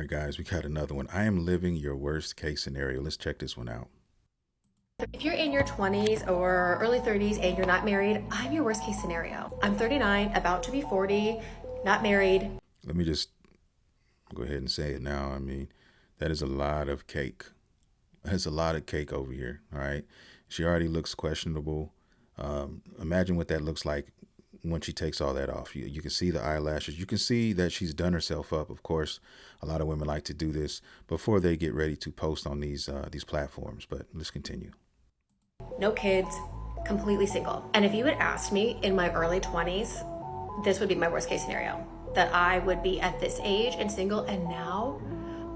right, guys, we got another one. I am living your worst case scenario. Let's check this one out. If you're in your 20s or early 30s and you're not married, I'm your worst case scenario. I'm 39, about to be 40, not married. Let me just go ahead and say it now. I mean, that is a lot of cake. That's a lot of cake over here. All right. She already looks questionable. Imagine what that looks like when she takes all that off. You can see the eyelashes. You can see that she's done herself up. Of course, a lot of women like to do this before they get ready to post on these platforms. But let's continue. No kids, completely single. And if you had asked me in my early 20s, this would be my worst case scenario. That I would be at this age and single, and now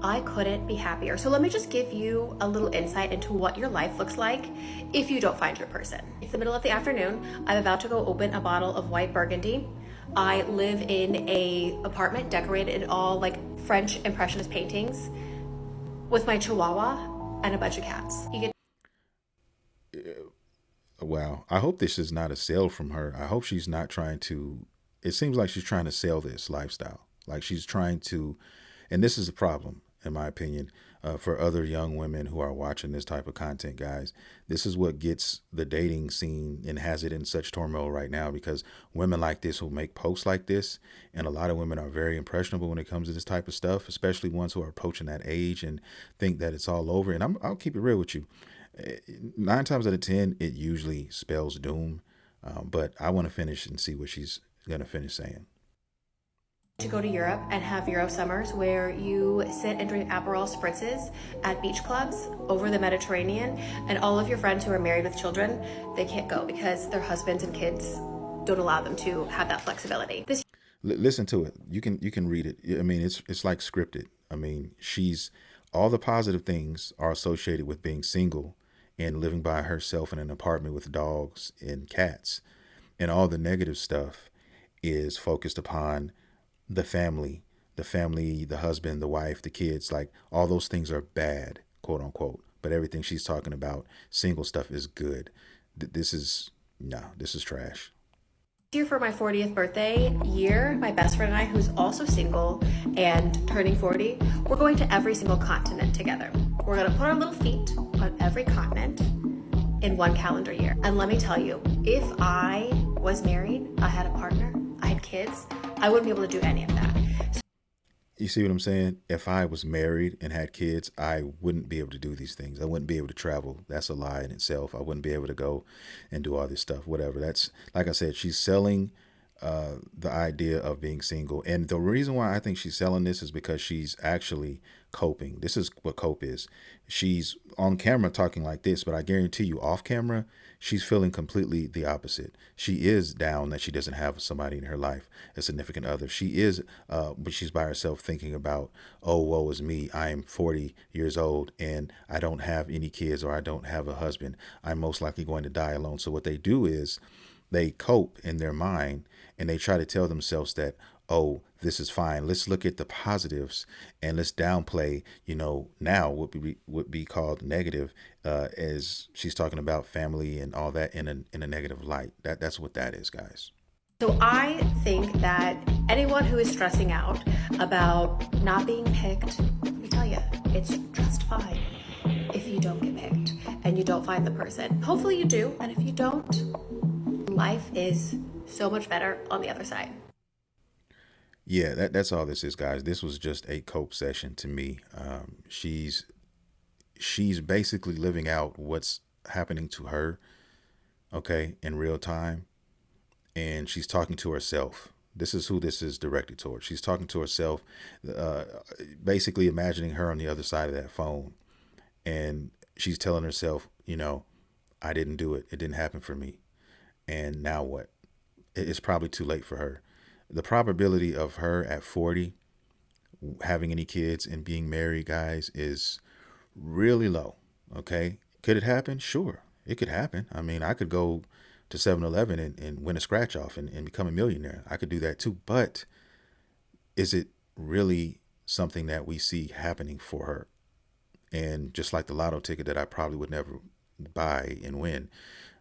I couldn't be happier. So let me just give you a little insight into what your life looks like if you don't find your person. It's the middle of the afternoon. I'm about to go open a bottle of white burgundy. I live in a apartment decorated in all like French impressionist paintings with my chihuahua and a bunch of cats. You get Wow. I hope this is not a sale from her. I hope she's not trying to. It seems like she's trying to sell this lifestyle. Like she's trying to, and this is a problem, in my opinion, for other young women who are watching this type of content, guys. This is what gets the dating scene and has it in such turmoil right now because women like this will make posts like this. And a lot of women are very impressionable when it comes to this type of stuff, especially ones who are approaching that age and think that it's all over. And I'll keep it real with you. 9 times out of 10, it usually spells doom. But I want to finish and see what she's going to finish saying. to go to Europe and have Euro summers where you sit and drink Aperol spritzes at beach clubs over the Mediterranean, and all of your friends who are married with children, they can't go because their husbands and kids don't allow them to have that flexibility. Listen to it. You can read it. I mean, it's like scripted. I mean, she's all the positive things are associated with being single and living by herself in an apartment with dogs and cats, and all the negative stuff is focused upon the family, the husband, the wife, the kids. Like all those things are bad, quote unquote. But everything she's talking about, single stuff, is good. This is no, this is trash. Year for my 40th birthday year, my best friend and I, who's also single and turning 40, we're going to every single continent together. We're going to put our little feet on every continent in one calendar year. And let me tell you, if I was married, I had a partner, I had kids, I wouldn't be able to do any of that. You see what I'm saying? If I was married and had kids, I wouldn't be able to do these things. I wouldn't be able to travel. That's a lie in itself. I wouldn't be able to go and do all this stuff, whatever. That's, like I said, she's selling the idea of being single. And the reason why I think she's selling this is because she's actually coping. This is what cope is. She's on camera talking like this, but I guarantee you off camera, she's feeling completely the opposite. She is down that she doesn't have somebody in her life, a significant other. She is, but she's by herself thinking about, oh, woe is me. I'm 40 years old and I don't have any kids, or I don't have a husband. I'm most likely going to die alone. So what they do is they cope in their mind and they try to tell themselves that, oh, this is fine. Let's look at the positives and let's downplay, now would be called negative, as she's talking about family and all that in a negative light. That's what that is, guys. So I think that anyone who is stressing out about not being picked, let me tell you, it's just fine if you don't get picked and you don't find the person. Hopefully you do, and if you don't, life is so much better on the other side. Yeah, that's all this is, guys. This was just a cope session to me. She's basically living out what's happening to her, okay, in real time, and she's talking to herself. This is who this is directed towards. She's talking to herself, uh, basically imagining her on the other side of that phone, and she's telling herself, I didn't do it. It didn't happen for me. And now what? It's probably too late for her. The probability of her at 40 having any kids and being married, guys, is really low. Okay. Could it happen? Sure. It could happen. I mean, I could go to 7-Eleven and win a scratch off and become a millionaire. I could do that too. But is it really something that we see happening for her? And just like the lotto ticket that I probably would never buy and win,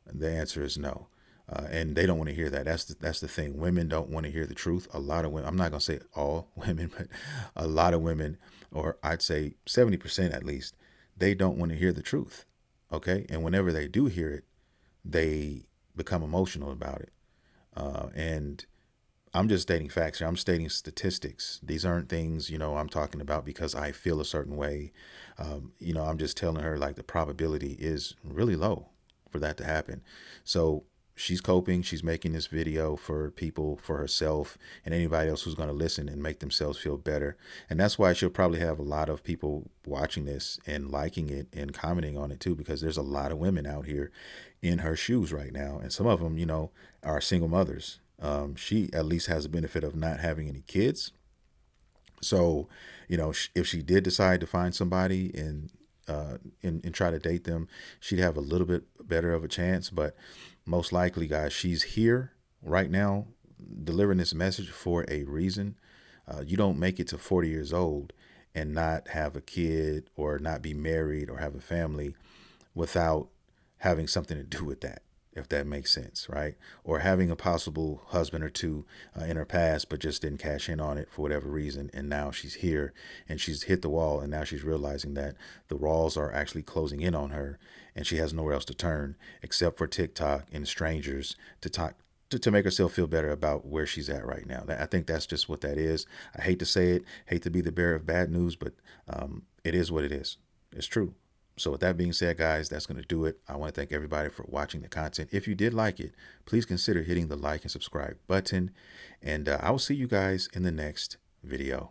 the answer is no. And they don't want to hear that. That's the thing. Women don't want to hear the truth. A lot of women. I'm not gonna say all women, but a lot of women, or I'd say 70% at least, they don't want to hear the truth. Okay, and whenever they do hear it, they become emotional about it. And I'm just stating facts here. I'm stating statistics. These aren't things, I'm talking about because I feel a certain way. I'm just telling her like the probability is really low for that to happen. So she's coping. She's making this video for people, for herself, and anybody else who's going to listen and make themselves feel better. And that's why she'll probably have a lot of people watching this and liking it and commenting on it too, because there's a lot of women out here in her shoes right now. And some of them, are single mothers. She at least has the benefit of not having any kids. So, if she did decide to find somebody and try to date them, she'd have a little bit better of a chance. But most likely, guys, she's here right now delivering this message for a reason. You don't make it to 40 years old and not have a kid or not be married or have a family without having something to do with that, if that makes sense, right? Or having a possible husband or two in her past, but just didn't cash in on it for whatever reason. And now she's here and she's hit the wall, and now she's realizing that the walls are actually closing in on her and she has nowhere else to turn except for TikTok and strangers to talk to make herself feel better about where she's at right now. I think that's just what that is. I hate to say it, hate to be the bearer of bad news, but it is what it is. It's true. So with that being said, guys, that's going to do it. I want to thank everybody for watching the content. If you did like it, please consider hitting the like and subscribe button. And I will see you guys in the next video.